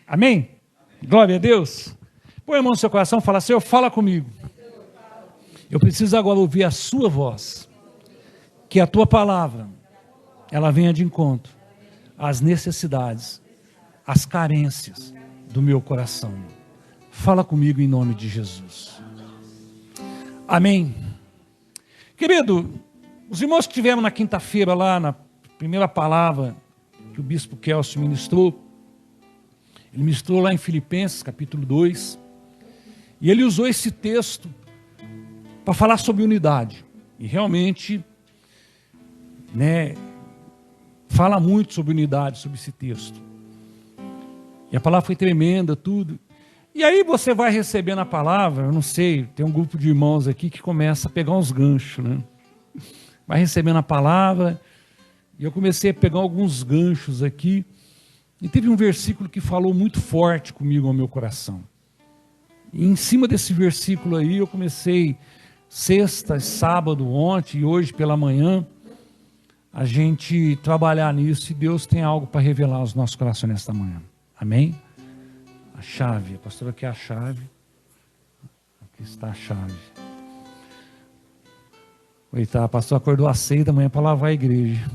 Amém? Glória a Deus. Põe a mão no seu coração e fala, Senhor, fala comigo. Eu preciso agora ouvir a sua voz. Que a tua palavra, ela venha de encontro às necessidades, às carências do meu coração. Fala comigo em nome de Jesus. Amém. Querido, os irmãos que estiveram na quinta-feira lá, na primeira palavra que o bispo Kelso ministrou, ele ministrou lá em Filipenses, capítulo 2, e ele usou esse texto para falar sobre unidade. E realmente, fala muito sobre unidade, sobre esse texto. E a palavra foi tremenda, tudo. E aí você vai recebendo a palavra, eu não sei, tem um grupo de irmãos aqui que começa a pegar uns ganchos, né? Vai recebendo a palavra, e eu comecei a pegar alguns ganchos aqui, e teve um versículo que falou muito forte comigo ao meu coração. E em cima desse versículo aí, eu comecei sexta, sábado, ontem e hoje pela manhã, a gente trabalhar nisso, e Deus tem algo para revelar aos nossos corações nesta manhã. Amém? A chave, a pastora quer a chave. Aqui está a chave. Coitado, a pastora acordou às 6 da manhã para lavar a igreja.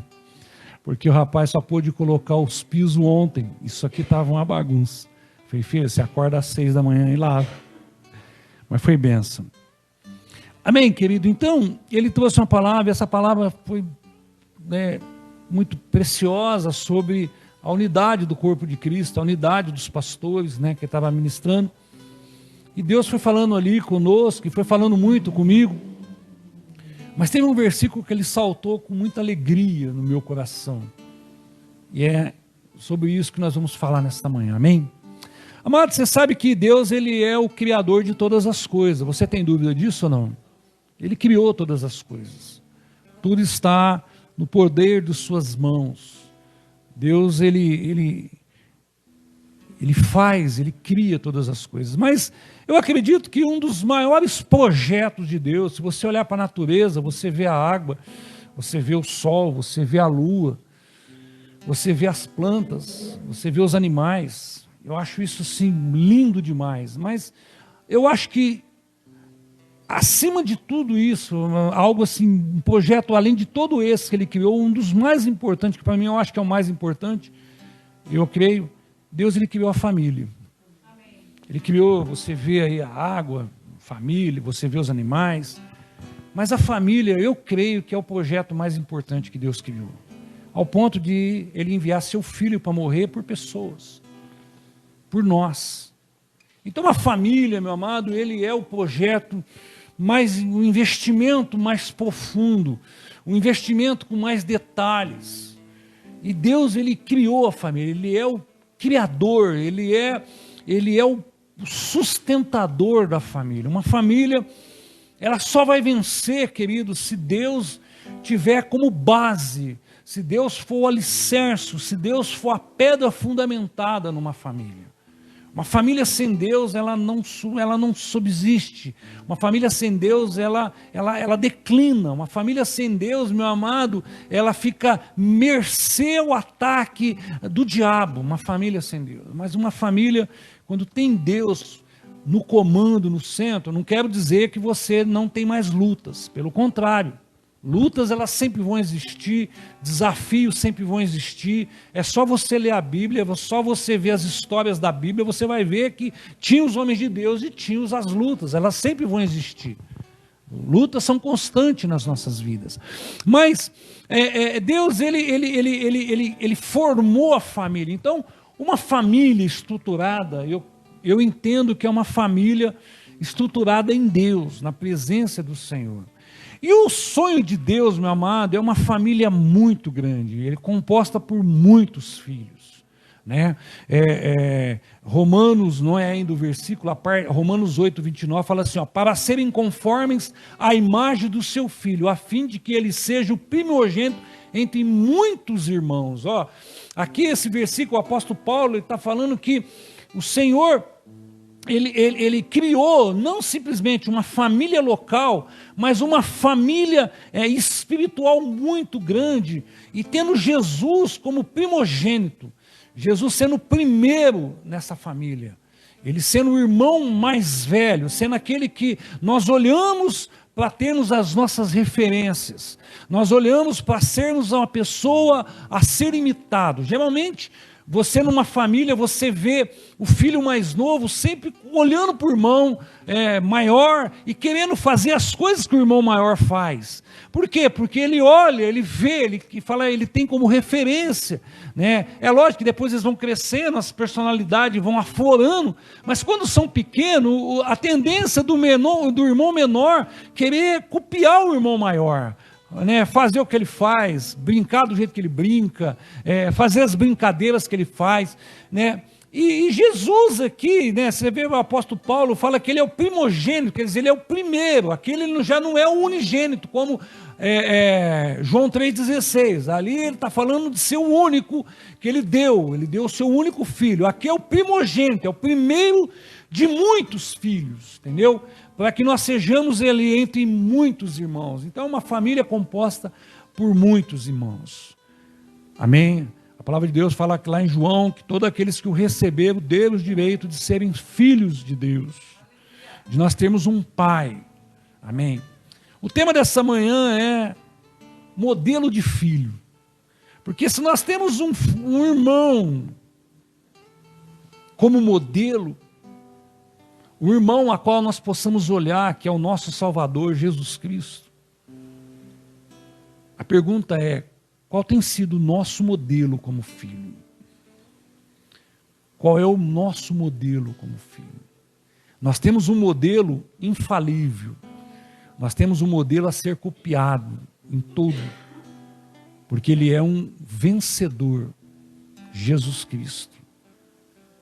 Porque o rapaz só pôde colocar os pisos ontem. Isso aqui estava uma bagunça. Falei, filho, você acorda às 6 da manhã e lava. Mas foi bênção. Amém, querido? Então, ele trouxe uma palavra, e essa palavra foi muito preciosa sobre a unidade do corpo de Cristo, a unidade dos pastores, que ele estava ministrando. E Deus foi falando ali conosco, e foi falando muito comigo. Mas teve um versículo que ele saltou com muita alegria no meu coração. E é sobre isso que nós vamos falar nesta manhã, amém? Amado, você sabe que Deus, ele é o criador de todas as coisas. Você tem dúvida disso ou não? Ele criou todas as coisas. Tudo está no poder de suas mãos. Deus, ele faz, ele cria todas as coisas. Mas eu acredito que um dos maiores projetos de Deus, se você olhar para a natureza, você vê a água, você vê o sol, você vê a lua, você vê as plantas, você vê os animais. Eu acho isso assim lindo demais. Mas eu acho que acima de tudo isso, algo assim, um projeto além de todo esse que ele criou, um dos mais importantes, que para mim eu acho que é o mais importante, eu creio, Deus, ele criou a família. Amém. Ele criou, você vê aí a água, família, você vê os animais, mas a família, eu creio que é o projeto mais importante que Deus criou, ao ponto de ele enviar seu filho para morrer por pessoas, por nós. Então a família, meu amado, ele é o projeto mais, o investimento mais profundo, o investimento com mais detalhes. E Deus, ele criou a família, ele é o criador, ele é o sustentador da família. Uma família, ela só vai vencer, querido, se Deus tiver como base, se Deus for o alicerce, se Deus for a pedra fundamentada numa família. Uma família sem Deus, ela não subsiste. Uma família sem Deus, ela declina. Uma família sem Deus, meu amado, ela fica mercê ao ataque do diabo. Uma família sem Deus. Mas uma família, quando tem Deus no comando, no centro, não quero dizer que você não tem mais lutas. Pelo contrário. Lutas, elas sempre vão existir, desafios sempre vão existir. É só você ler a Bíblia, é só você ver as histórias da Bíblia, você vai ver que tinha os homens de Deus e tinha as lutas, elas sempre vão existir. Lutas são constantes nas nossas vidas. Mas Deus, ele formou a família. Então, uma família estruturada, eu entendo que é uma família estruturada em Deus, na presença do Senhor. E o sonho de Deus, meu amado, é uma família muito grande, ele é composta por muitos filhos, Romanos, não é ainda o versículo, Romanos 8, 29, fala assim, para serem conformes à imagem do seu filho, a fim de que ele seja o primogênito entre muitos irmãos. Aqui esse versículo, o apóstolo Paulo está falando que o Senhor, ele criou não simplesmente uma família local, mas uma família espiritual muito grande, e tendo Jesus como primogênito. Jesus sendo o primeiro nessa família, ele sendo o irmão mais velho, sendo aquele que nós olhamos para termos as nossas referências, nós olhamos para sermos uma pessoa a ser imitado. Geralmente, você numa família, você vê o filho mais novo sempre olhando para o irmão maior e querendo fazer as coisas que o irmão maior faz. Por quê? Porque ele olha, ele vê, ele tem como referência, né? É lógico que depois eles vão crescendo, as personalidades vão aflorando, mas quando são pequenos, a tendência do irmão menor querer copiar o irmão maior, né, fazer o que ele faz, brincar do jeito que ele brinca, fazer as brincadeiras que ele faz, né? E Jesus aqui, né, você vê o apóstolo Paulo fala que ele é o primogênito, quer dizer, ele é o primeiro, aquele já não é o unigênito, como João 3,16, ali ele está falando de ser o único que ele deu o seu único filho, aqui é o primogênito, é o primeiro de muitos filhos, entendeu? Para que nós sejamos ele entre muitos irmãos. Então é uma família composta por muitos irmãos. Amém? A palavra de Deus fala lá em João que todos aqueles que o receberam deram o direito de serem filhos de Deus, de nós termos um pai. Amém? O tema dessa manhã é modelo de filho. Porque se nós temos um irmão como modelo, o irmão a qual nós possamos olhar, que é o nosso Salvador, Jesus Cristo. A pergunta é, qual tem sido o nosso modelo como filho? Qual é o nosso modelo como filho? Nós temos um modelo infalível. Nós temos um modelo a ser copiado em tudo. Porque ele é um vencedor, Jesus Cristo.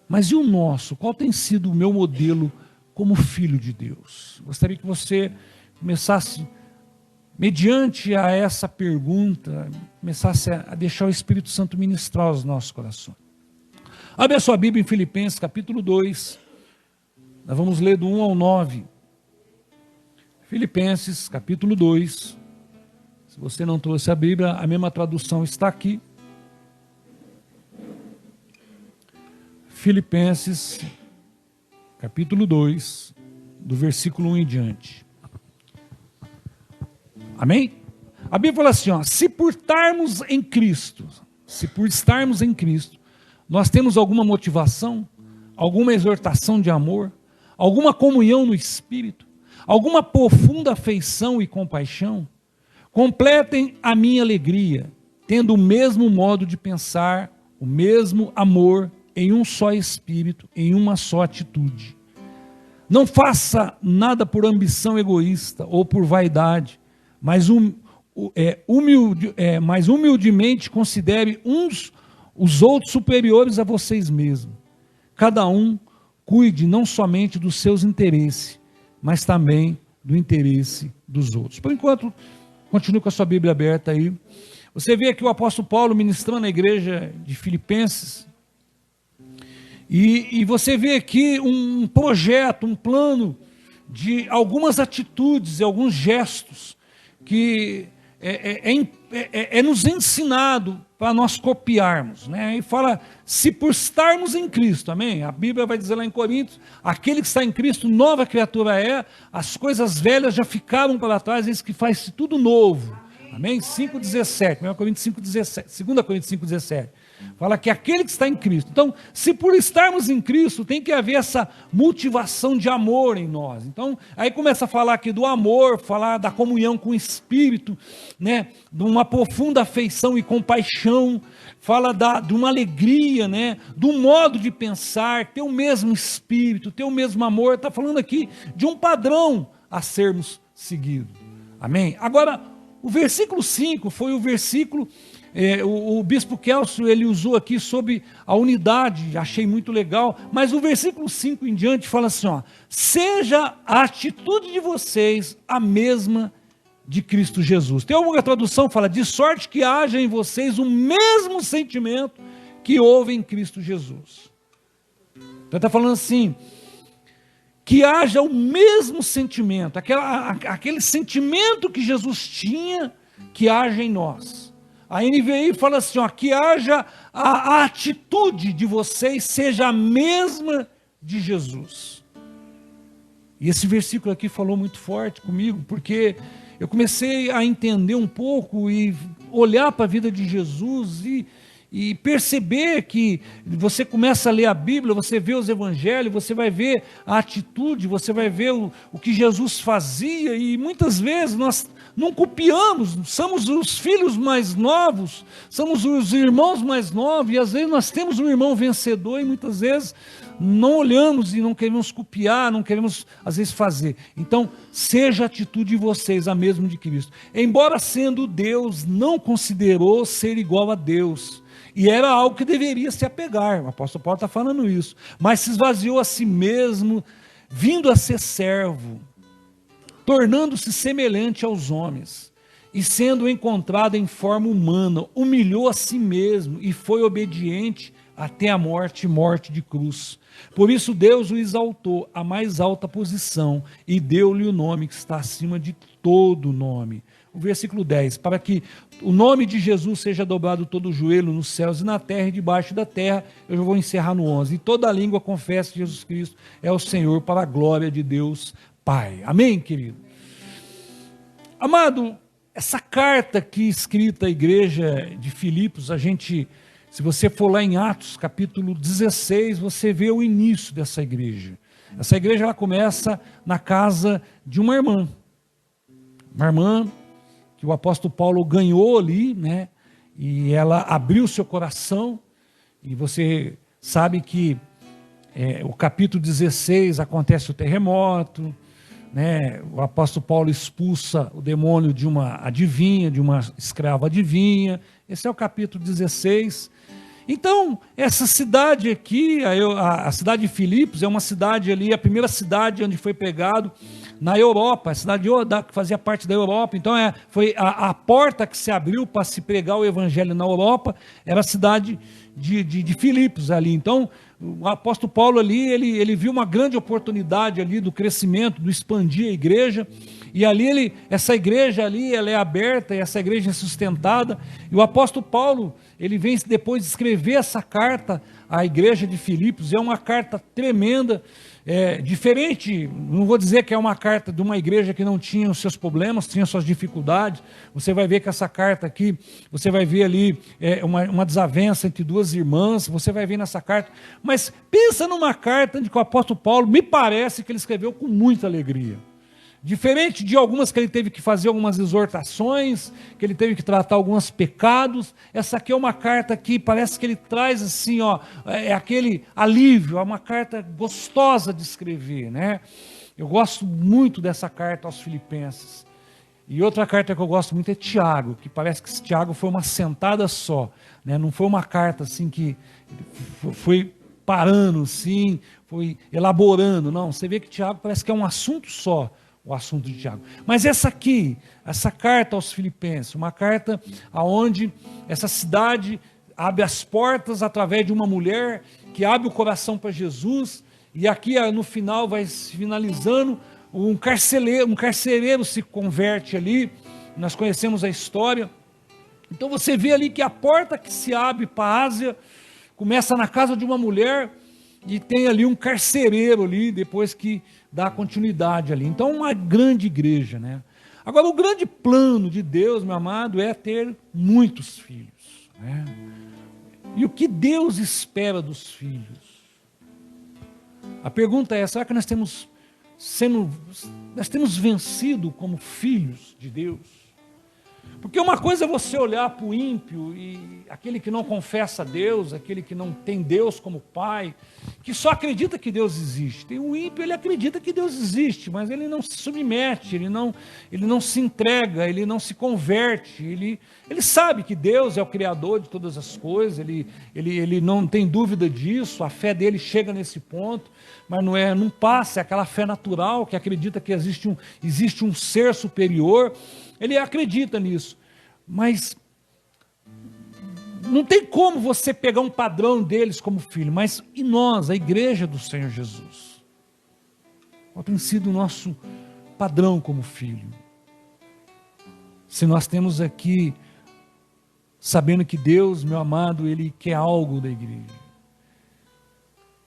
Mas e o nosso? Qual tem sido o meu modelo como filho de Deus? Gostaria que você começasse, mediante a essa pergunta, começasse a deixar o Espírito Santo ministrar os nossos corações. Abre a sua Bíblia em Filipenses capítulo 2, nós vamos ler do 1 ao 9. Filipenses capítulo 2, se você não trouxe a Bíblia, a mesma tradução está aqui. Filipenses capítulo 2, do versículo 1 em diante. Amém? A Bíblia fala assim, ó, se por estarmos em Cristo, nós temos alguma motivação, alguma exortação de amor, alguma comunhão no Espírito, alguma profunda afeição e compaixão, completem a minha alegria, tendo o mesmo modo de pensar, o mesmo amor, em um só espírito, em uma só atitude. Não faça nada por ambição egoísta ou por vaidade, mas humildemente considere uns os outros superiores a vocês mesmos. Cada um cuide não somente dos seus interesses, mas também do interesse dos outros. Por enquanto, continue com a sua Bíblia aberta aí. Você vê aqui o apóstolo Paulo ministrando na igreja de Filipenses, e você vê aqui um projeto, um plano de algumas atitudes e alguns gestos que é nos ensinado para nós copiarmos, né? E fala, se por estarmos em Cristo, amém? A Bíblia vai dizer lá em Coríntios, aquele que está em Cristo, nova criatura é, as coisas velhas já ficaram para trás, eis que faz tudo novo, amém? 5,17, 1 Coríntios 5,17, 2 Coríntios 5,17. Fala que aquele que está em Cristo. Então, se por estarmos em Cristo, tem que haver essa motivação de amor em nós. Então, aí começa a falar aqui do amor, falar da comunhão com o Espírito, né? De uma profunda afeição e compaixão, fala de uma alegria, né? Do modo de pensar, ter o mesmo Espírito, ter o mesmo amor. Está falando aqui de um padrão a sermos seguidos. Amém? Agora, o versículo 5 foi o versículo... o bispo Kelso, ele usou aqui sobre a unidade, achei muito legal, mas o versículo 5 em diante fala assim, ó, seja a atitude de vocês a mesma de Cristo Jesus. Tem alguma tradução que fala, de sorte que haja em vocês o mesmo sentimento que houve em Cristo Jesus. Então está falando assim, que haja o mesmo sentimento, aquele sentimento que Jesus tinha, que haja em nós. A NVI fala assim, ó, que haja a atitude de vocês seja a mesma de Jesus. E esse versículo aqui falou muito forte comigo, porque eu comecei a entender um pouco e olhar para a vida de Jesus e perceber que você começa a ler a Bíblia, você vê os evangelhos, você vai ver a atitude, você vai ver o que Jesus fazia, e muitas vezes nós não copiamos, somos os filhos mais novos, somos os irmãos mais novos, e às vezes nós temos um irmão vencedor e muitas vezes não olhamos e não queremos copiar, não queremos às vezes fazer. Então, seja a atitude de vocês a mesma de Cristo. Embora sendo Deus, não considerou ser igual a Deus. E era algo que deveria se apegar, o apóstolo Paulo está falando isso. Mas se esvaziou a si mesmo, vindo a ser servo, tornando-se semelhante aos homens, e sendo encontrado em forma humana, humilhou a si mesmo e foi obediente até a morte, morte de cruz. Por isso Deus o exaltou à mais alta posição e deu-lhe o nome que está acima de todo nome. O versículo 10, para que o nome de Jesus seja dobrado todo o joelho nos céus e na terra e debaixo da terra. Eu já vou encerrar no 11. E toda língua confesse que Jesus Cristo é o Senhor, para a glória de Deus Pai. Amém, querido? Amado, essa carta aqui escrita à igreja de Filipos, se você for lá em Atos capítulo 16, você vê o início dessa igreja. Essa igreja ela começa na casa de uma irmã que o apóstolo Paulo ganhou ali, né? E ela abriu seu coração, e você sabe que o capítulo 16 acontece o terremoto, né? O apóstolo Paulo expulsa o demônio de uma adivinha, de uma escrava adivinha. Esse é o capítulo 16. Então, essa cidade aqui, a cidade de Filipos, é uma cidade ali, a primeira cidade onde foi pregado na Europa, a cidade que fazia parte da Europa. Então, foi a porta que se abriu para se pregar o evangelho na Europa, era a cidade de Filipos ali. Então, o apóstolo Paulo ali, ele viu uma grande oportunidade ali do crescimento, do expandir a igreja, e ali essa igreja ali, ela é aberta, e essa igreja é sustentada, e o apóstolo Paulo, ele vem depois de escrever essa carta à igreja de Filipos, é uma carta tremenda, diferente, não vou dizer que é uma carta de uma igreja que não tinha os seus problemas, tinha suas dificuldades. Você vai ver que essa carta aqui, você vai ver ali uma desavença entre duas irmãs, você vai ver nessa carta, mas pensa numa carta onde o apóstolo Paulo, me parece que ele escreveu com muita alegria. Diferente de algumas que ele teve que fazer algumas exortações, que ele teve que tratar alguns pecados, essa aqui é uma carta que parece que ele traz assim, ó, aquele alívio, é uma carta gostosa de escrever, né? Eu gosto muito dessa carta aos Filipenses. E outra carta que eu gosto muito é Tiago, que parece que Tiago foi uma sentada só, né? Não foi uma carta assim que foi parando assim, foi elaborando, não. Você vê que Tiago parece que é um assunto só, o assunto de Tiago. Mas essa carta aos Filipenses, uma carta aonde essa cidade abre as portas através de uma mulher que abre o coração para Jesus, e aqui no final vai finalizando, um carcereiro se converte ali, nós conhecemos a história. Então você vê ali que a porta que se abre para a Ásia, começa na casa de uma mulher, e tem ali um carcereiro ali, depois que dá continuidade ali. Então, uma grande igreja, né? Agora, o grande plano de Deus, meu amado, é ter muitos filhos, né? E o que Deus espera dos filhos? A pergunta é, será que nós temos vencido como filhos de Deus? Porque uma coisa é você olhar para o ímpio, e aquele que não confessa a Deus, aquele que não tem Deus como Pai, que só acredita que Deus existe. Tem o ímpio, ele acredita que Deus existe, mas ele não se submete, ele não se entrega, ele não se converte, ele sabe que Deus é o Criador de todas as coisas, ele não tem dúvida disso, a fé dele chega nesse ponto, mas não passa, é aquela fé natural que acredita que existe um ser superior. Ele acredita nisso, mas não tem como você pegar um padrão deles como filho. Mas e nós, a igreja do Senhor Jesus? Qual tem sido o nosso padrão como filho? Se nós temos aqui sabendo que Deus, meu amado, Ele quer algo da igreja.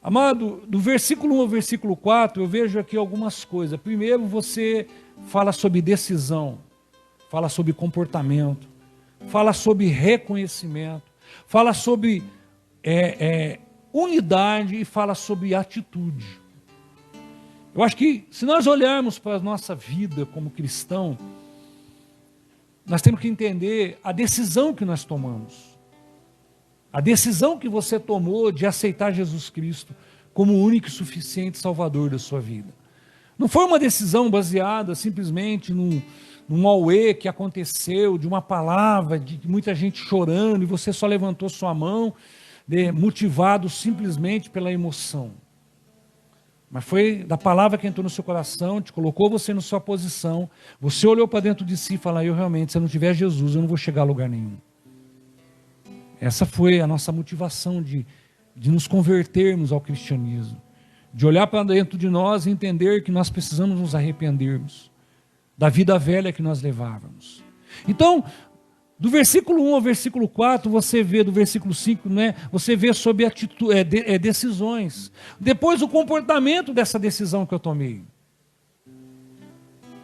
Amado, do versículo 1 ao versículo 4, eu vejo aqui algumas coisas. Primeiro, você fala sobre decisão, fala sobre comportamento, fala sobre reconhecimento, fala sobre unidade e fala sobre atitude. Eu acho que se nós olharmos para a nossa vida como cristão, nós temos que entender a decisão que nós tomamos. A decisão que você tomou de aceitar Jesus Cristo como o único e suficiente Salvador da sua vida. Não foi uma decisão baseada simplesmente num auê que aconteceu, de uma palavra, de muita gente chorando, e você só levantou sua mão, motivado simplesmente pela emoção. Mas foi da palavra que entrou no seu coração, te colocou você na sua posição, você olhou para dentro de si e falou, eu realmente, se eu não tiver Jesus, eu não vou chegar a lugar nenhum. Essa foi a nossa motivação de nos convertermos ao cristianismo. De olhar para dentro de nós e entender que nós precisamos nos arrependermos da vida velha que nós levávamos. Então, do versículo 1 ao versículo 4, você vê, do versículo 5, né, você vê sobre atitude, decisões. Depois, o comportamento dessa decisão que eu tomei.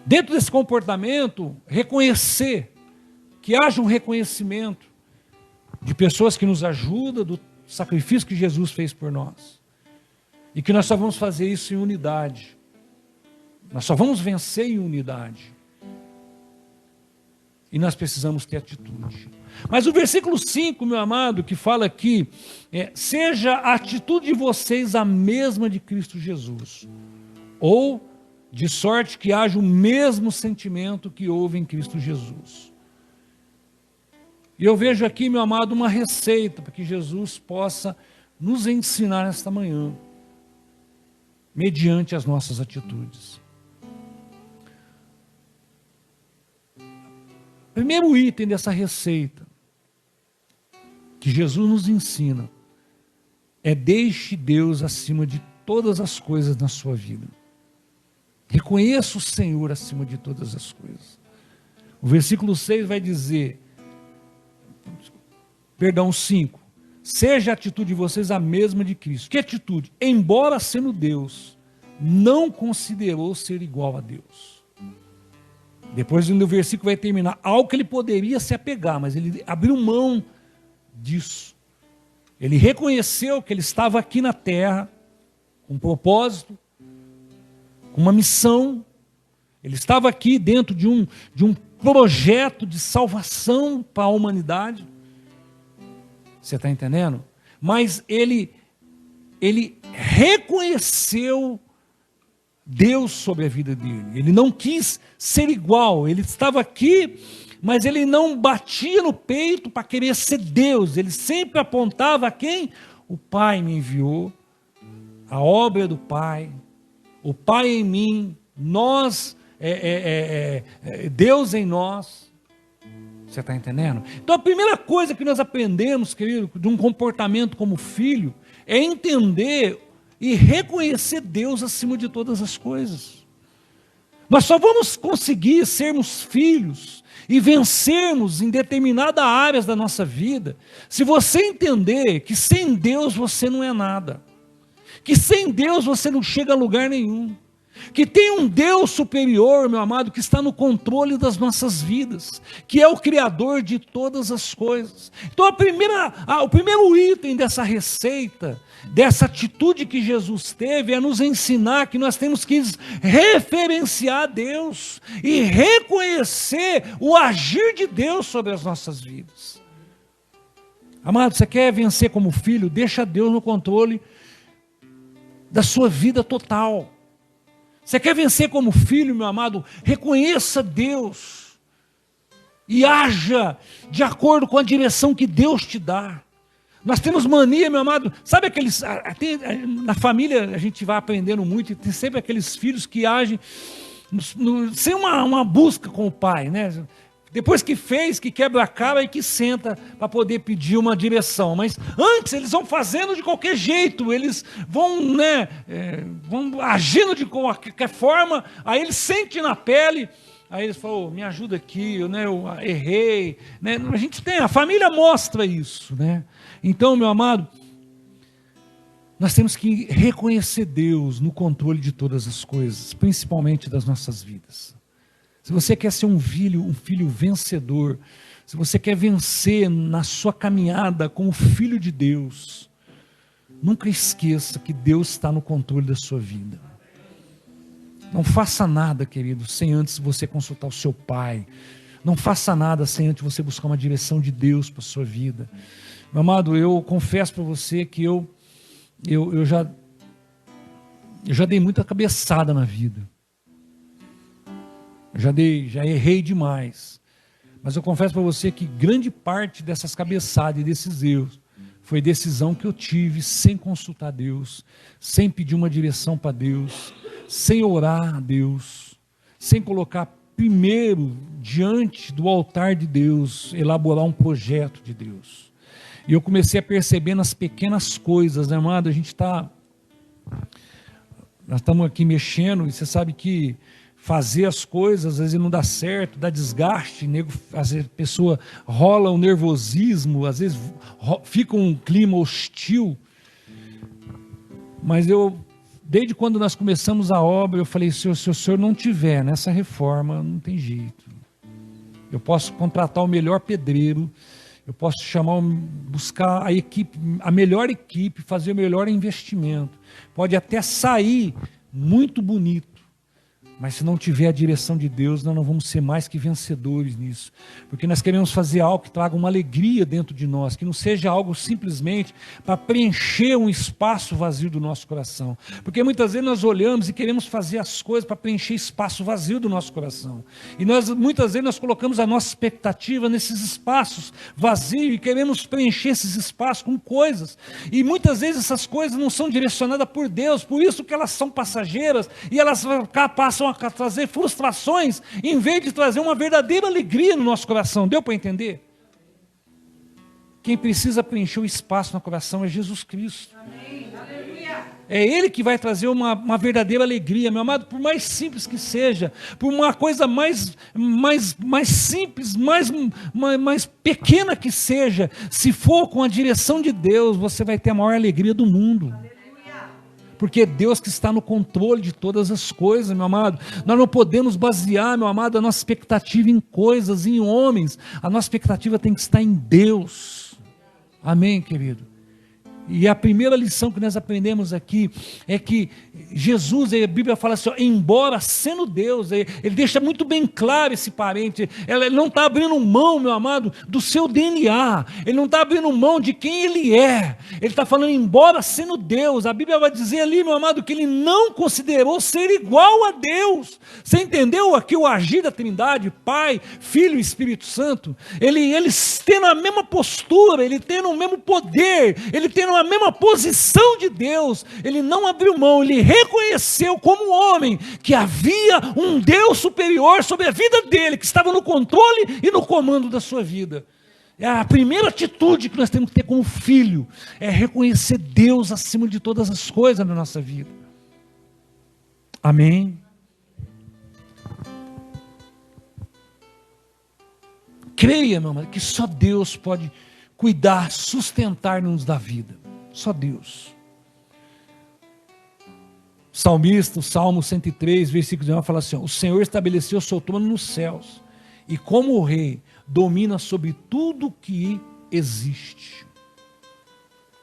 Dentro desse comportamento, reconhecer, que haja um reconhecimento de pessoas que nos ajudam, do sacrifício que Jesus fez por nós. E que nós só vamos fazer isso em unidade. Nós só vamos vencer em unidade. E nós precisamos ter atitude. Mas o versículo 5, meu amado, que fala aqui, seja a atitude de vocês a mesma de Cristo Jesus. Ou, de sorte que haja o mesmo sentimento que houve em Cristo Jesus. E eu vejo aqui, meu amado, uma receita para que Jesus possa nos ensinar esta manhã, mediante as nossas atitudes. Primeiro item dessa receita que Jesus nos ensina é: deixe Deus acima de todas as coisas na sua vida. Reconheça o Senhor acima de todas as coisas. O versículo 6 vai dizer, 5, seja a atitude de vocês a mesma de Cristo. Que atitude? Embora sendo Deus, não considerou ser igual a Deus. Depois o versículo vai terminar, algo que ele poderia se apegar, mas ele abriu mão disso. Ele reconheceu que ele estava aqui na terra, com um propósito, com uma missão. Ele estava aqui dentro de um projeto de salvação para a humanidade. Você está entendendo? Mas ele reconheceu Deus sobre a vida dele. Ele não quis ser igual. Ele estava aqui, mas ele não batia no peito para querer ser Deus. Ele sempre apontava a quem? O Pai me enviou, a obra do Pai, o Pai em mim, nós, Deus em nós. Você está entendendo? Então a primeira coisa que nós aprendemos, querido, de um comportamento como filho, é entender e reconhecer Deus acima de todas as coisas. Nós só vamos conseguir sermos filhos e vencermos em determinadas áreas da nossa vida se você entender que sem Deus você não é nada, que sem Deus você não chega a lugar nenhum, que tem um Deus superior, meu amado, que está no controle das nossas vidas, que é o Criador de todas as coisas. Então o primeiro item dessa receita, dessa atitude que Jesus teve, é nos ensinar que nós temos que referenciar Deus e reconhecer o agir de Deus sobre as nossas vidas. Amado, você quer vencer como filho? Deixa Deus no controle da sua vida total. Você quer vencer como filho, meu amado? Reconheça Deus e haja de acordo com a direção que Deus te dá. Nós temos mania, meu amado, sabe aqueles, na família a gente vai aprendendo muito, e tem sempre aqueles filhos que agem sem uma busca com o pai, né? Depois que fez, que quebra a cara e que senta para poder pedir uma direção. Mas antes eles vão fazendo de qualquer jeito, eles vão, vão agindo de qualquer forma, aí eles sentem na pele Aí eles falam, me ajuda aqui, eu errei, né? A gente tem, a família mostra isso, né? Então, meu amado, nós temos que reconhecer Deus no controle de todas as coisas, principalmente das nossas vidas. Se você quer ser um filho vencedor, se você quer vencer na sua caminhada como filho de Deus, nunca esqueça que Deus está no controle da sua vida. Não faça nada, querido, sem antes você consultar o seu pai. Não faça nada sem antes você buscar uma direção de Deus para a sua vida. Meu amado, eu confesso para você que eu já dei muita cabeçada na vida. Já errei demais. Mas eu confesso para você que grande parte dessas cabeçadas e desses erros foi decisão que eu tive sem consultar Deus, sem pedir uma direção para Deus, sem orar a Deus, sem colocar primeiro diante do altar de Deus, elaborar um projeto de Deus. E eu comecei a perceber nas pequenas coisas, né, amado? Nós estamos aqui mexendo, e você sabe que fazer as coisas, às vezes não dá certo, dá desgaste, às vezes a pessoa rola o nervosismo, às vezes fica um clima hostil. Mas desde quando nós começamos a obra, eu falei, se o senhor não tiver nessa reforma, não tem jeito. Eu posso contratar o melhor pedreiro, eu posso buscar a melhor equipe, fazer o melhor investimento. Pode até sair muito bonito, mas se não tiver a direção de Deus, nós não vamos ser mais que vencedores nisso. Porque nós queremos fazer algo que traga uma alegria dentro de nós, que não seja algo simplesmente para preencher um espaço vazio do nosso coração. Porque muitas vezes nós olhamos e queremos fazer as coisas para preencher espaço vazio do nosso coração. E muitas vezes nós colocamos a nossa expectativa nesses espaços vazios e queremos preencher esses espaços com coisas. E muitas vezes essas coisas não são direcionadas por Deus, por isso que elas são passageiras e elas passam a trazer frustrações, em vez de trazer uma verdadeira alegria no nosso coração. Deu para entender? Quem precisa preencher o espaço no coração é Jesus Cristo. Amém. É Ele que vai trazer uma verdadeira alegria, meu amado, por mais simples que seja, por uma coisa mais simples, mais pequena que seja, se for com a direção de Deus, você vai ter a maior alegria do mundo. Porque é Deus que está no controle de todas as coisas, meu amado. Nós não podemos basear, meu amado, a nossa expectativa em coisas, em homens. A nossa expectativa tem que estar em Deus. Amém, querido? E a primeira lição que nós aprendemos aqui é que Jesus, a Bíblia fala assim, ó, embora sendo Deus, ele deixa muito bem claro esse parente, ele não está abrindo mão, meu amado, do seu DNA, ele não está abrindo mão de quem ele é, ele está falando, embora sendo Deus, a Bíblia vai dizer ali, meu amado, que ele não considerou ser igual a Deus. Você entendeu aqui o agir da Trindade, Pai, Filho e Espírito Santo? Eles tendo a mesma postura, ele tendo o mesmo poder, ele tendo a mesma posição de Deus, ele não abriu mão, ele reconheceu como homem que havia um Deus superior sobre a vida dele, que estava no controle e no comando da sua vida. A primeira atitude que nós temos que ter como filho é reconhecer Deus acima de todas as coisas na nossa vida. Amém? Creia, meu amado, que só Deus pode cuidar, sustentar-nos da vida. Só Deus. O salmista, o Salmo 103, versículo 19, fala assim, ó, o Senhor estabeleceu o seu trono nos céus, e como o rei, domina sobre tudo que existe.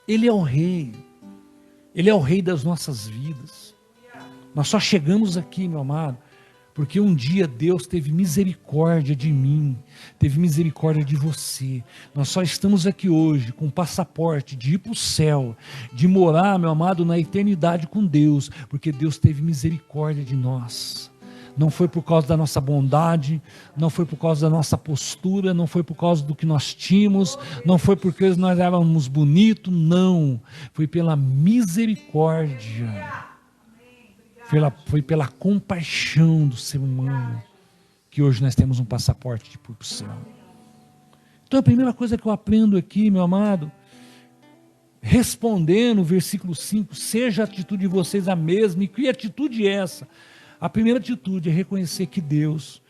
Ele é o rei. Ele é o rei das nossas vidas. Nós só chegamos aqui, meu amado, porque um dia Deus teve misericórdia de mim, teve misericórdia de você. Nós só estamos aqui hoje com o passaporte de ir para o céu, de morar, meu amado, na eternidade com Deus, porque Deus teve misericórdia de nós. Não foi por causa da nossa bondade, não foi por causa da nossa postura, não foi por causa do que nós tínhamos, não foi porque nós éramos bonitos, não. Foi pela misericórdia. Foi pela compaixão do ser humano que hoje nós temos um passaporte de ir para o céu. Então a primeira coisa que eu aprendo aqui, meu amado, respondendo o versículo 5, seja a atitude de vocês a mesma. E que atitude é essa? A primeira atitude é reconhecer que Deus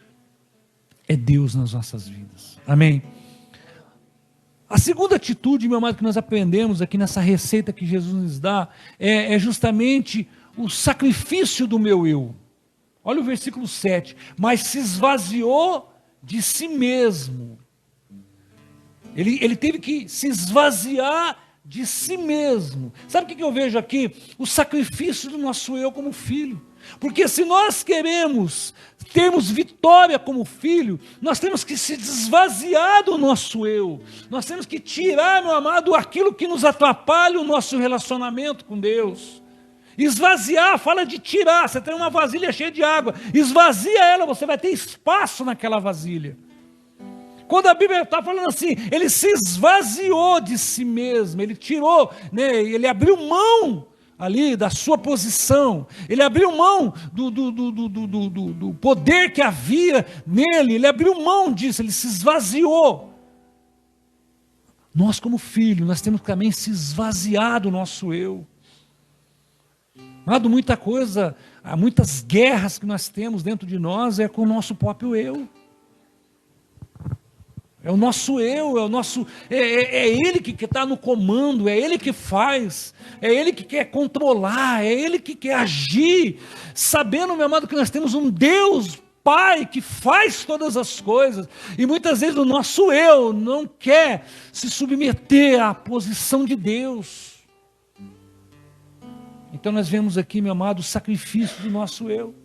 é Deus nas nossas vidas. Amém? A segunda atitude, meu amado, que nós aprendemos aqui nessa receita que Jesus nos dá, é justamente o sacrifício do meu eu. Olha o versículo 7. Mas se esvaziou de si mesmo. Ele teve que se esvaziar de si mesmo. Sabe o que eu vejo aqui? O sacrifício do nosso eu como filho. Porque se nós queremos termos vitória como filho, nós temos que se esvaziar do nosso eu. Nós temos que tirar, meu amado, aquilo que nos atrapalha o nosso relacionamento com Deus. Esvaziar, fala de tirar. Você tem uma vasilha cheia de água, esvazia ela, você vai ter espaço naquela vasilha. Quando a Bíblia está falando assim, ele se esvaziou de si mesmo, ele tirou, né, ele abriu mão ali da sua posição, ele abriu mão do poder que havia nele, ele abriu mão disso, ele se esvaziou. Nós como filhos, nós temos que também se esvaziar do nosso eu. Amado, muita coisa, muitas guerras que nós temos dentro de nós é com o nosso próprio eu. É o nosso eu, é ele que está no comando, é ele que faz, é ele que quer controlar, é ele que quer agir, sabendo, meu amado, que nós temos um Deus Pai que faz todas as coisas, e muitas vezes o nosso eu não quer se submeter à posição de Deus. Então nós vemos aqui, meu amado, o sacrifício do nosso eu.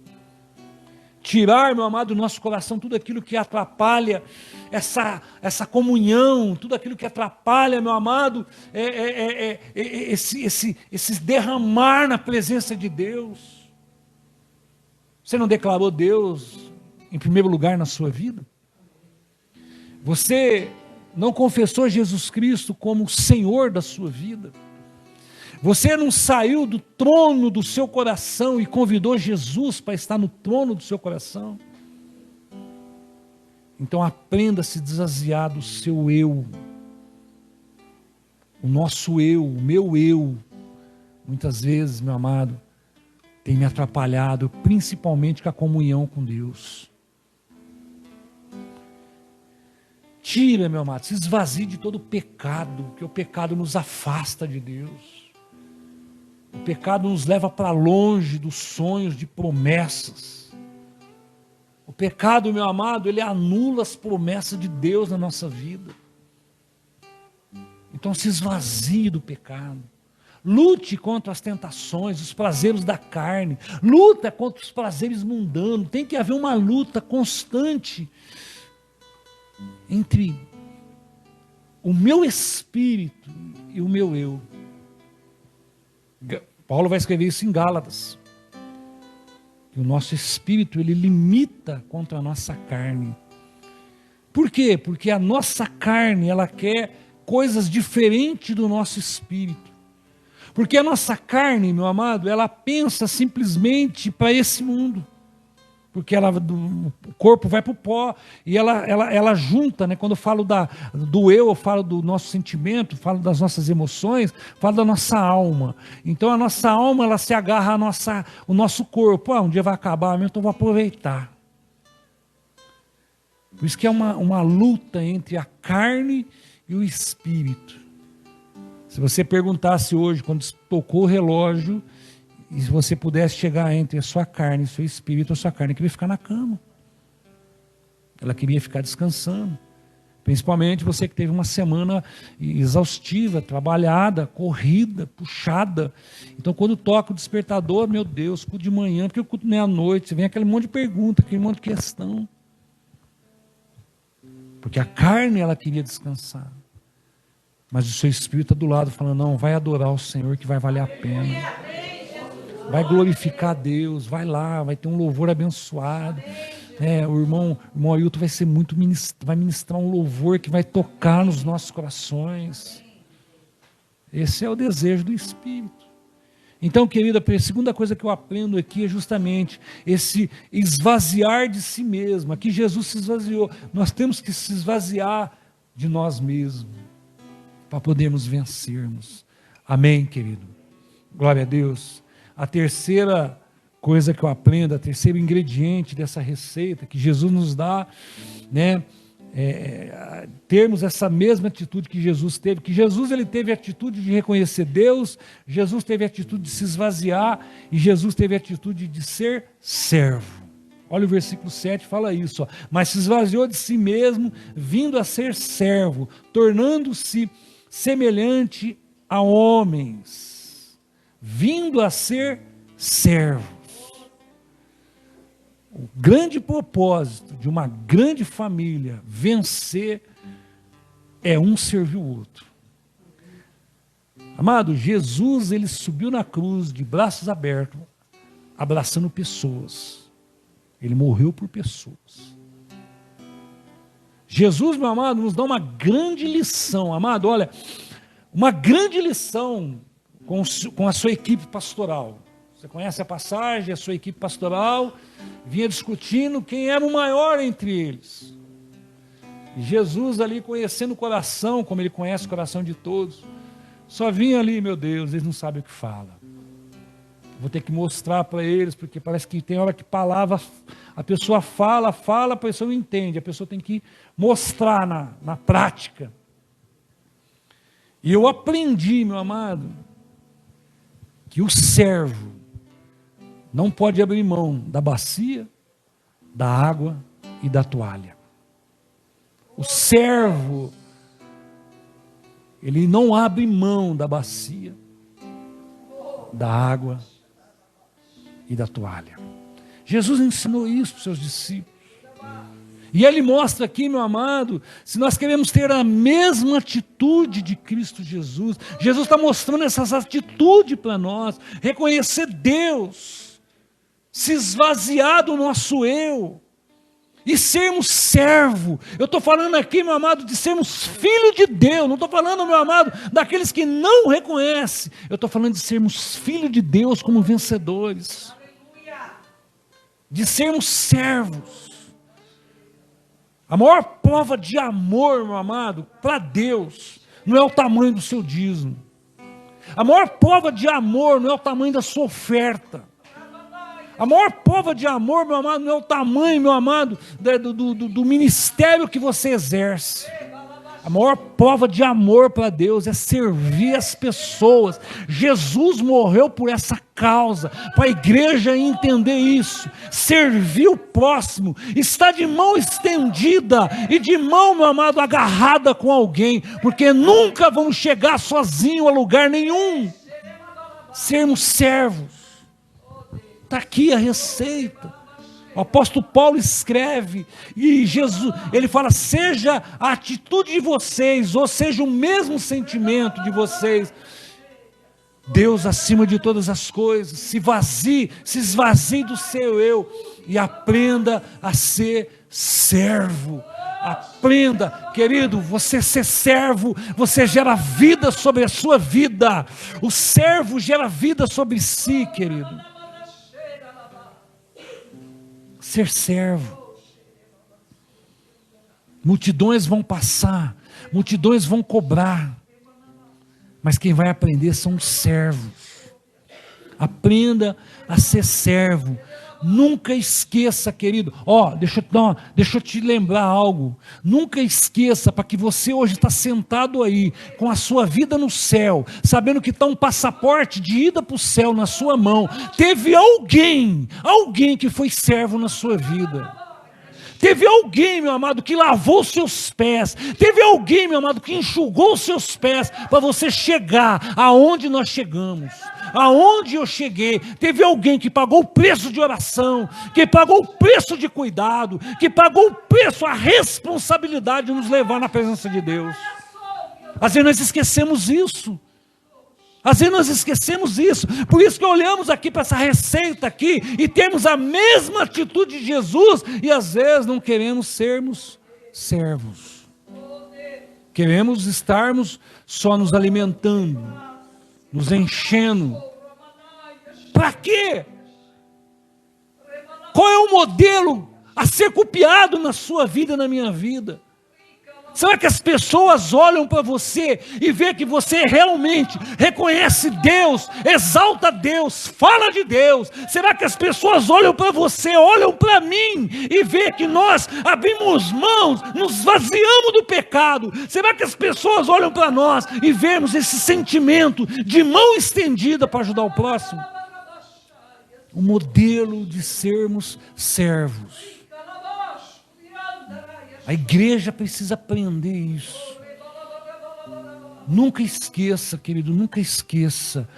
Tirar, meu amado, do nosso coração tudo aquilo que atrapalha essa comunhão, tudo aquilo que atrapalha, meu amado, esse derramar na presença de Deus. Você não declarou Deus em primeiro lugar na sua vida? Você não confessou Jesus Cristo como o Senhor da sua vida? Você não saiu do trono do seu coração e convidou Jesus para estar no trono do seu coração? Então aprenda a se esvaziar do seu eu. O nosso eu, o meu eu, muitas vezes, meu amado, tem me atrapalhado, principalmente com a comunhão com Deus. Tira, meu amado, se esvazie de todo o pecado, porque o pecado nos afasta de Deus. O pecado nos leva para longe dos sonhos de promessas. O pecado, meu amado, ele anula as promessas de Deus na nossa vida. Então se esvazie do pecado. Lute contra as tentações, os prazeres da carne. Luta contra os prazeres mundanos. Tem que haver uma luta constante entre o meu espírito e o meu eu. Paulo vai escrever isso em Gálatas. E o nosso espírito, ele limita contra a nossa carne. Por quê? Porque a nossa carne, ela quer coisas diferentes do nosso espírito. Porque a nossa carne, meu amado, ela pensa simplesmente para esse mundo. Porque o corpo vai para o pó e ela junta, né? Quando eu falo do eu falo do nosso sentimento, falo das nossas emoções, falo da nossa alma. Então a nossa alma, ela se agarra o nosso corpo. Um dia vai acabar, então eu vou aproveitar. Por isso que é uma luta entre a carne e o espírito. Se você perguntasse hoje, quando tocou o relógio, e se você pudesse chegar entre a sua carne e o seu espírito, a sua carne queria ficar na cama. Ela queria ficar descansando. Principalmente você que teve uma semana exaustiva, trabalhada, corrida, puxada. Então quando toca o despertador, meu Deus, culto de manhã, porque o culto não é à noite, vem aquele monte de pergunta, aquele monte de questão. Porque a carne, ela queria descansar. Mas o seu espírito está do lado, falando, não, vai adorar o Senhor que vai valer a pena. Vai glorificar a Deus, vai lá, vai ter um louvor abençoado. O irmão Ailton vai ministrar um louvor que vai tocar nos nossos corações. Esse é o desejo do Espírito. Então, querida, a segunda coisa que eu aprendo aqui é justamente esse esvaziar de si mesmo. Aqui Jesus se esvaziou. Nós temos que se esvaziar de nós mesmos para podermos vencermos. Amém, querido? Glória a Deus. A terceira coisa que eu aprendo, o terceiro ingrediente dessa receita que Jesus nos dá, né? Termos essa mesma atitude que Jesus teve, ele teve a atitude de reconhecer Deus, Jesus teve a atitude de se esvaziar, e Jesus teve a atitude de ser servo. Olha o versículo 7, fala isso, ó. Mas se esvaziou de si mesmo, vindo a ser servo, tornando-se semelhante a homens, vindo a ser servo. O grande propósito de uma grande família vencer é um servir o outro. Amado, Jesus, ele subiu na cruz de braços abertos, abraçando pessoas. Ele morreu por pessoas. Jesus, meu amado, nos dá uma grande lição. Amado, olha, uma grande lição com a sua equipe pastoral. Você conhece a passagem, a sua equipe pastoral vinha discutindo quem era o maior entre eles. E Jesus ali conhecendo o coração, como ele conhece o coração de todos, só vinha ali, meu Deus, eles não sabem o que fala. Vou ter que mostrar para eles, porque parece que tem hora que palavra, a pessoa fala, a pessoa não entende, a pessoa tem que mostrar na prática. E eu aprendi, meu amado, que o servo não pode abrir mão da bacia, da água e da toalha. O servo, ele não abre mão da bacia, da água e da toalha. Jesus ensinou isso para os seus discípulos. E ele mostra aqui, meu amado, se nós queremos ter a mesma atitude de Cristo Jesus, Jesus está mostrando essas atitudes para nós, reconhecer Deus, se esvaziar do nosso eu, e sermos servo. Eu estou falando aqui, meu amado, de sermos filho de Deus, não estou falando, meu amado, daqueles que não reconhecem, eu estou falando de sermos filho de Deus como vencedores, de sermos servos. A maior prova de amor, meu amado, para Deus, não é o tamanho do seu dízimo. A maior prova de amor não é o tamanho da sua oferta. A maior prova de amor, meu amado, não é o tamanho, meu amado, do ministério que você exerce. A maior prova de amor para Deus é servir as pessoas. Jesus morreu por essa causa, para a igreja entender isso. Servir o próximo, estar de mão estendida e de mão, meu amado, agarrada com alguém, porque nunca vamos chegar sozinhos a lugar nenhum. Sermos servos. Está aqui a receita. O apóstolo Paulo escreve, e Jesus, ele fala, seja a atitude de vocês, ou seja o mesmo sentimento de vocês, Deus acima de todas as coisas, se esvazie do seu eu, e aprenda a ser servo. Aprenda, querido, você ser servo, você gera vida sobre a sua vida, o servo gera vida sobre si, querido. Ser servo. Multidões vão passar, multidões vão cobrar, mas quem vai aprender são os servos. Aprenda a ser servo. Nunca esqueça, querido, deixa eu te lembrar algo, nunca esqueça, para que você hoje está sentado aí, com a sua vida no céu, sabendo que está um passaporte de ida para o céu na sua mão, teve alguém que foi servo na sua vida, teve alguém, meu amado, que lavou os seus pés, teve alguém, meu amado, que enxugou os seus pés, para você chegar aonde nós chegamos. Aonde eu cheguei, teve alguém que pagou o preço de oração, que pagou o preço de cuidado, que pagou o preço, a responsabilidade de nos levar na presença de Deus. Às vezes nós esquecemos isso. Por isso que olhamos aqui para essa receita aqui e temos a mesma atitude de Jesus e às vezes não queremos sermos servos. Queremos estarmos só nos alimentando, nos enchendo. Para quê? Qual é o modelo a ser copiado na sua vida e na minha vida? Será que as pessoas olham para você e vê que você realmente reconhece Deus, exalta Deus, fala de Deus? Será que as pessoas olham para você, olham para mim e vê que nós abrimos mãos, nos vaziamos do pecado? Será que as pessoas olham para nós e vemos esse sentimento de mão estendida para ajudar o próximo? O modelo de sermos servos. A igreja precisa aprender isso. Nunca esqueça, querido, nunca esqueça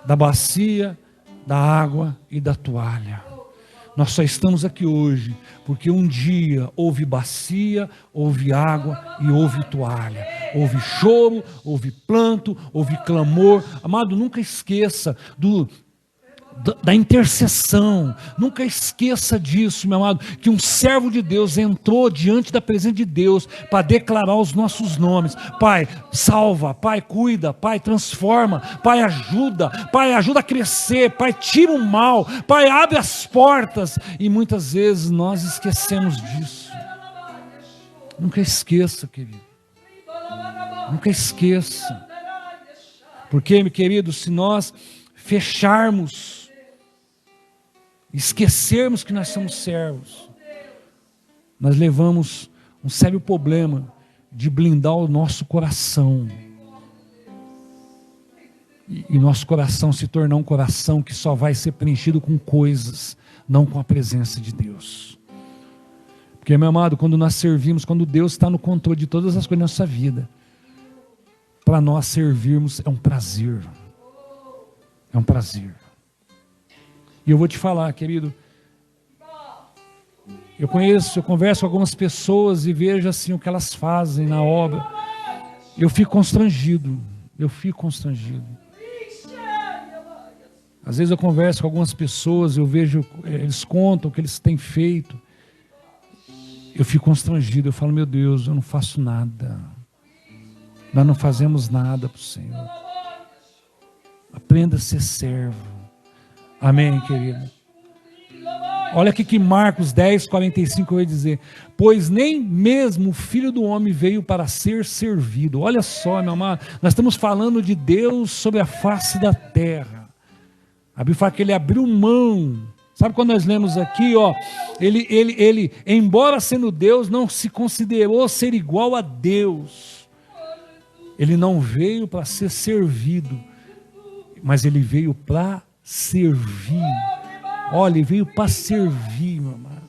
da bacia, da água e da toalha. Nós só estamos aqui hoje porque um dia houve bacia, houve água e houve toalha. Houve choro, houve planto, houve clamor. Amado, nunca esqueça da intercessão. Nunca esqueça disso, meu amado, que um servo de Deus entrou diante da presença de Deus para declarar os nossos nomes. Pai, salva. Pai, cuida. Pai, transforma. Pai, ajuda. Pai, ajuda a crescer. Pai, tira o mal. Pai, abre as portas. E muitas vezes nós esquecemos disso. Nunca esqueça, querido. Nunca esqueça. Porque, meu querido, se nós fecharmos, esquecermos que nós somos servos, nós levamos um sério problema de blindar o nosso coração. E nosso coração se tornar um coração que só vai ser preenchido com coisas, não com a presença de Deus. Porque, meu amado, quando nós servimos, quando Deus está no controle de todas as coisas da nossa vida, para nós servirmos é um prazer. É um prazer. E eu vou te falar, querido, eu converso com algumas pessoas e vejo assim o que elas fazem na obra. Eu fico constrangido. Às vezes eu converso com algumas pessoas, eu vejo, eles contam o que eles têm feito. Eu fico constrangido, eu falo, meu Deus, eu não faço nada. Nós não fazemos nada para o Senhor. Aprenda a ser servo. Amém, querido? Olha aqui que Marcos 10, 45 vai dizer: pois nem mesmo o Filho do Homem veio para ser servido. Olha só, meu amado, nós estamos falando de Deus sobre a face da terra. A Bíblia fala que ele abriu mão. Sabe quando nós lemos aqui, ó, ele, embora sendo Deus, não se considerou ser igual a Deus. Ele não veio para ser servido, mas ele veio para servir. Olha, ele veio para servir, meu amado.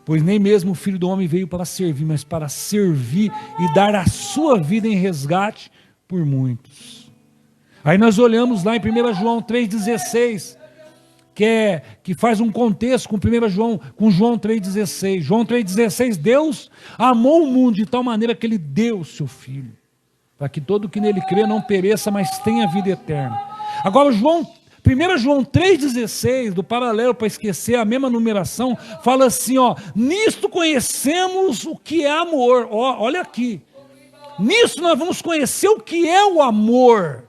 Pois nem mesmo o Filho do Homem veio para servir, mas para servir e dar a sua vida em resgate por muitos. Aí nós olhamos lá em 1 João 3,16, que faz um contexto com 1 João, com João 3,16. João 3,16, Deus amou o mundo de tal maneira que ele deu o seu Filho, para que todo que nele crê não pereça, mas tenha vida eterna. Agora 1 João 3,16, do paralelo para esquecer a mesma numeração, fala assim, ó, nisto conhecemos o que é amor. Ó, olha aqui, nisso nós vamos conhecer o que é o amor.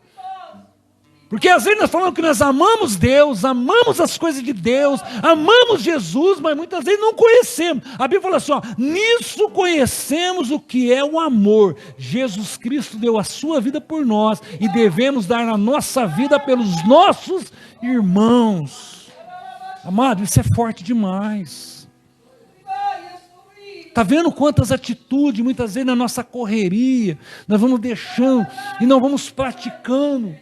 Porque às vezes nós falamos que nós amamos Deus, amamos as coisas de Deus, amamos Jesus, mas muitas vezes não conhecemos. A Bíblia fala assim, ó, nisso conhecemos o que é o amor. Jesus Cristo deu a sua vida por nós e devemos dar a nossa vida pelos nossos irmãos. Amado, isso é forte demais. Está vendo quantas atitudes, muitas vezes na nossa correria, nós vamos deixando e não vamos praticando.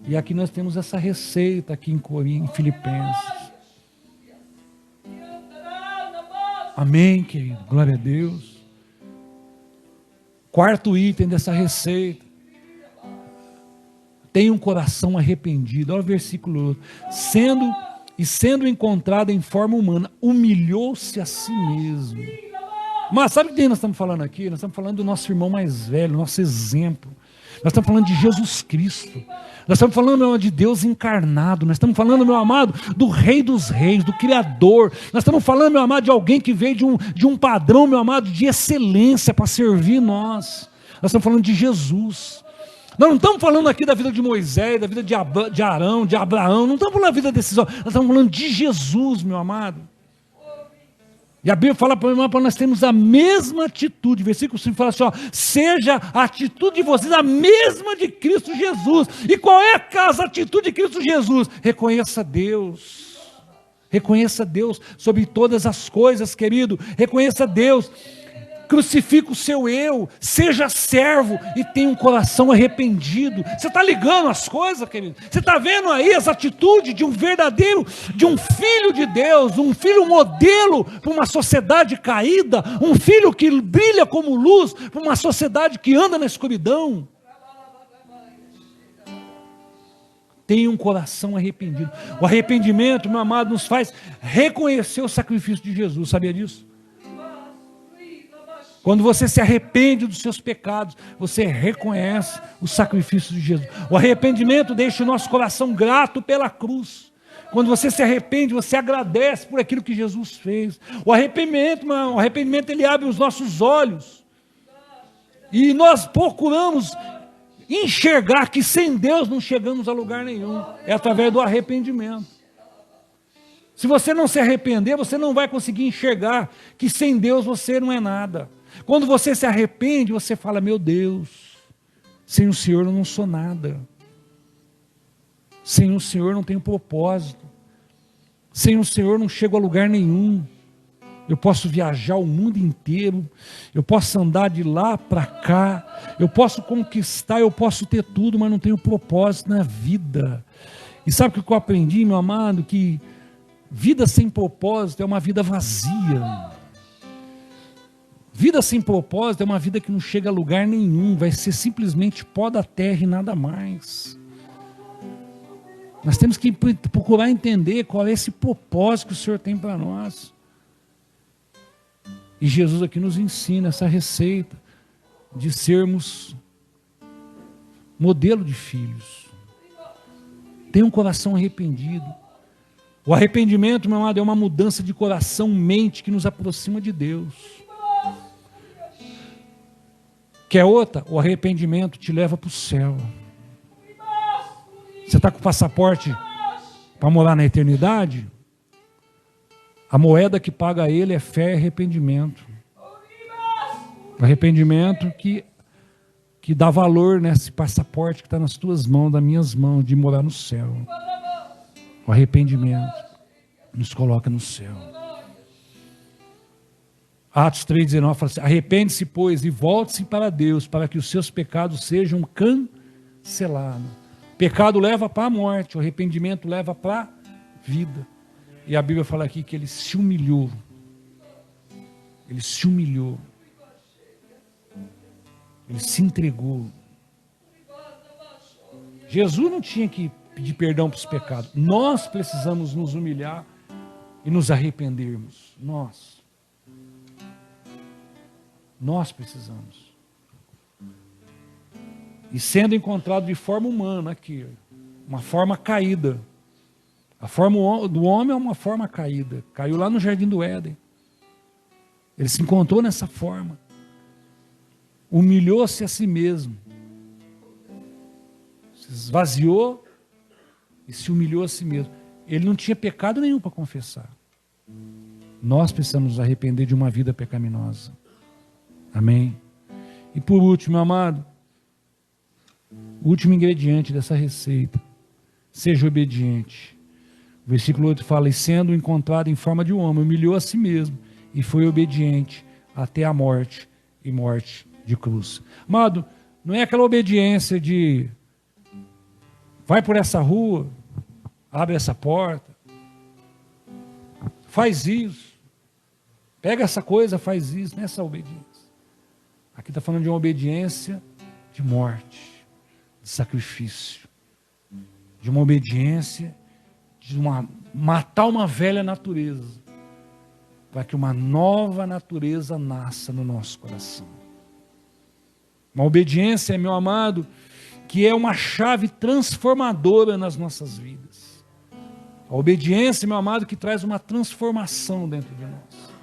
E aqui nós temos essa receita aqui em Filipenses. Amém, querido? Glória a Deus. Quarto item dessa receita. Tenha um coração arrependido. Olha o versículo 8. Sendo encontrado em forma humana, humilhou-se a si mesmo. Mas sabe o que nós estamos falando aqui? Nós estamos falando do nosso irmão mais velho, nosso exemplo. Nós estamos falando de Jesus Cristo. Nós estamos falando, meu amado, de Deus encarnado. Nós estamos falando, meu amado, do Rei dos Reis, do Criador. Nós estamos falando, meu amado, de alguém que veio de um padrão, meu amado, de excelência para servir nós. Nós estamos falando de Jesus. Nós não estamos falando aqui da vida de Moisés, da vida de Arão, de Abraão. Não estamos falando da vida desses homens. Nós estamos falando de Jesus, meu amado. E a Bíblia fala para nós termos a mesma atitude. Versículo 5 fala assim, ó, seja a atitude de vocês a mesma de Cristo Jesus. E qual é a atitude de Cristo Jesus? Reconheça Deus. Reconheça Deus sobre todas as coisas, querido. Reconheça Deus. Crucifica o seu eu, seja servo e tenha um coração arrependido. Você está ligando as coisas, querido? Você está vendo aí as atitudes de um verdadeiro, de um filho de Deus, um filho modelo para uma sociedade caída, um filho que brilha como luz para uma sociedade que anda na escuridão. Tenha um coração arrependido. O arrependimento, meu amado, nos faz reconhecer o sacrifício de Jesus, sabia disso? Quando você se arrepende dos seus pecados, você reconhece o sacrifício de Jesus. O arrependimento deixa o nosso coração grato pela cruz. Quando você se arrepende, você agradece por aquilo que Jesus fez. O arrependimento ele abre os nossos olhos. E nós procuramos enxergar que sem Deus não chegamos a lugar nenhum. É através do arrependimento. Se você não se arrepender, você não vai conseguir enxergar que sem Deus você não é nada. Quando você se arrepende, você fala, meu Deus, sem o Senhor eu não sou nada. Sem o Senhor não tenho propósito. Sem o Senhor não chego a lugar nenhum. Eu posso viajar o mundo inteiro. Eu posso andar de lá para cá. Eu posso conquistar, eu posso ter tudo, mas não tenho propósito na vida. E sabe o que eu aprendi, meu amado? Que vida sem propósito é uma vida vazia. Vida sem propósito é uma vida que não chega a lugar nenhum, vai ser simplesmente pó da terra e nada mais. Nós temos que procurar entender qual é esse propósito que o Senhor tem para nós. E Jesus aqui nos ensina essa receita de sermos modelo de filhos. Tenha um coração arrependido. O arrependimento, meu amado, é uma mudança de coração, mente que nos aproxima de Deus. Quer outra? O arrependimento te leva para o céu. Você está com o passaporte para morar na eternidade? A moeda que paga ele é fé e arrependimento. O arrependimento que dá valor nesse passaporte que está nas tuas mãos, nas minhas mãos, de morar no céu. O arrependimento nos coloca no céu. Atos 3,19 fala assim, arrepende-se, pois, e volte-se para Deus, para que os seus pecados sejam cancelados. Pecado leva para a morte, o arrependimento leva para a vida. E a Bíblia fala aqui que ele se humilhou. Ele se humilhou. Ele se entregou. Jesus não tinha que pedir perdão para os pecados. Nós precisamos nos humilhar e nos arrependermos. Nós precisamos. E sendo encontrado de forma humana aqui, uma forma caída. A forma do homem é uma forma caída. Caiu lá no Jardim do Éden. Ele se encontrou nessa forma. Humilhou-se a si mesmo. Se esvaziou e se humilhou a si mesmo. Ele não tinha pecado nenhum para confessar. Nós precisamos nos arrepender de uma vida pecaminosa. Amém? E por último, meu amado, o último ingrediente dessa receita, seja obediente. O versículo 8 fala, e sendo encontrado em forma de homem, humilhou a si mesmo e foi obediente até a morte e morte de cruz. Amado, não é aquela obediência de vai por essa rua, abre essa porta, faz isso, pega essa coisa, faz isso, não é essa obediência. Aqui está falando de uma obediência de morte, de sacrifício, de uma obediência, de matar uma velha natureza, para que uma nova natureza nasça no nosso coração. Uma obediência, meu amado, que é uma chave transformadora nas nossas vidas. A obediência, meu amado, que traz uma transformação dentro de nós.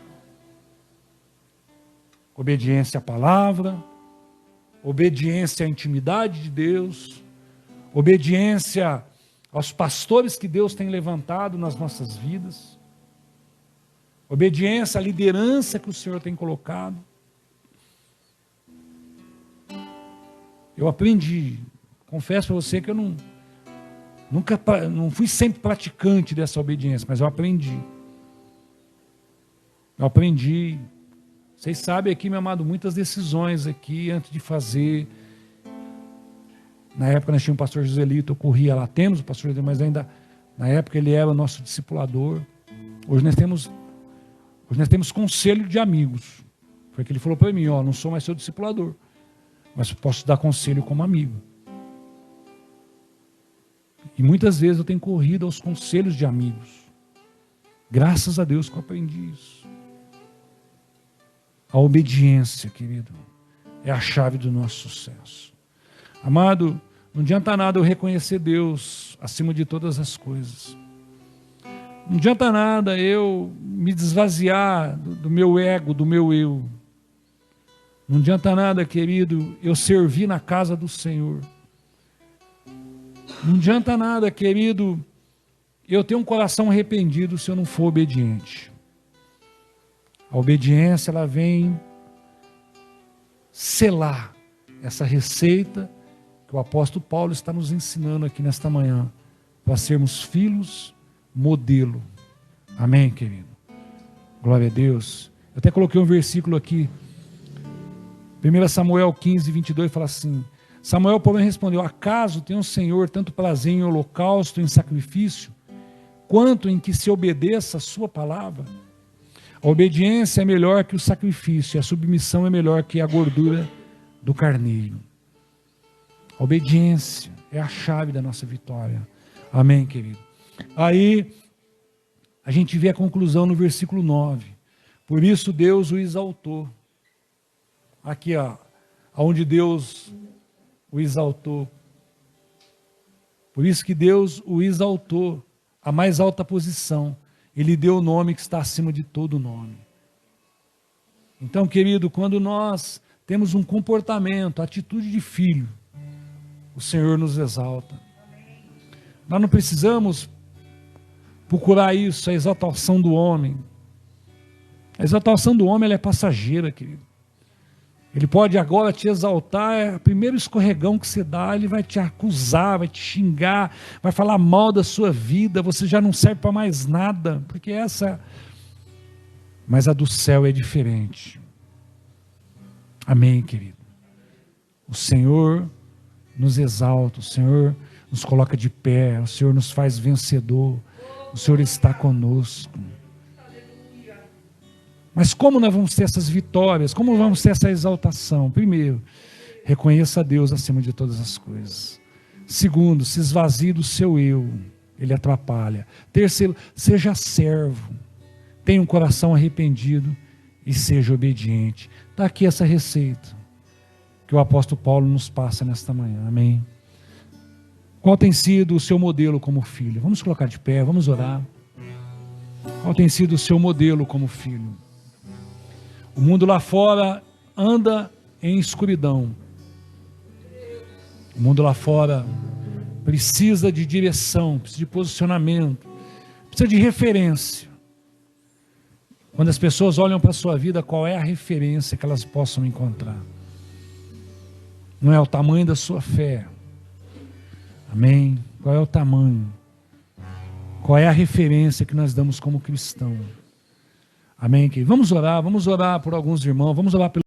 Obediência à palavra, obediência à intimidade de Deus, obediência aos pastores que Deus tem levantado nas nossas vidas. Obediência à liderança que o Senhor tem colocado. Eu aprendi, confesso para você que eu não fui sempre praticante dessa obediência, mas eu aprendi. Eu aprendi. Vocês sabem aqui, meu amado, muitas decisões aqui antes de fazer. Na época nós tínhamos o pastor Joselito, eu corria lá, temos o pastor Joselito, mas ainda na época ele era o nosso discipulador. Hoje nós temos conselho de amigos. Foi o que ele falou para mim, não sou mais seu discipulador, mas posso dar conselho como amigo. E muitas vezes eu tenho corrido aos conselhos de amigos. Graças a Deus que eu aprendi isso. A obediência, querido, é a chave do nosso sucesso. Amado, não adianta nada eu reconhecer Deus acima de todas as coisas. Não adianta nada eu me desvaziar do meu ego, do meu eu. Não adianta nada, querido, eu servir na casa do Senhor. Não adianta nada, querido, eu ter um coração arrependido se eu não for obediente. A obediência, ela vem selar essa receita que o apóstolo Paulo está nos ensinando aqui nesta manhã, para sermos filhos modelo. Amém, querido? Glória a Deus. Eu até coloquei um versículo aqui, 1 Samuel 15, 22, fala assim: Samuel, porém, respondeu: acaso tem o Senhor tanto prazer em holocausto, em sacrifício, quanto em que se obedeça a sua palavra? A obediência é melhor que o sacrifício, e a submissão é melhor que a gordura do carneiro. A obediência é a chave da nossa vitória. Amém, querido? Aí, a gente vê a conclusão no versículo 9. Por isso Deus o exaltou. Aqui, onde Deus o exaltou. Por isso que Deus o exaltou, a mais alta posição. Ele deu o nome que está acima de todo nome. Então, querido, quando nós temos um comportamento, atitude de filho, o Senhor nos exalta. Nós não precisamos procurar isso, a exaltação do homem. A exaltação do homem, ela é passageira, querido. Ele pode agora te exaltar, é o primeiro escorregão que você dá, ele vai te acusar, vai te xingar, vai falar mal da sua vida, você já não serve para mais nada, porque mas a do céu é diferente. Amém, querido? O Senhor nos exalta, o Senhor nos coloca de pé, o Senhor nos faz vencedor, o Senhor está conosco. Mas como nós vamos ter essas vitórias? Como vamos ter essa exaltação? Primeiro, reconheça a Deus acima de todas as coisas. Segundo, se esvazie do seu eu, ele atrapalha. Terceiro, seja servo, tenha um coração arrependido e seja obediente. Está aqui essa receita que o apóstolo Paulo nos passa nesta manhã, amém? Qual tem sido o seu modelo como filho? Vamos colocar de pé, vamos orar. Qual tem sido o seu modelo como filho? O mundo lá fora anda em escuridão. O mundo lá fora precisa de direção, precisa de posicionamento, precisa de referência. Quando as pessoas olham para a sua vida, qual é a referência que elas possam encontrar? Não é o tamanho da sua fé. Amém? Qual é o tamanho? Qual é a referência que nós damos como cristão? Amém, querido? Vamos orar por alguns irmãos, vamos orar pelo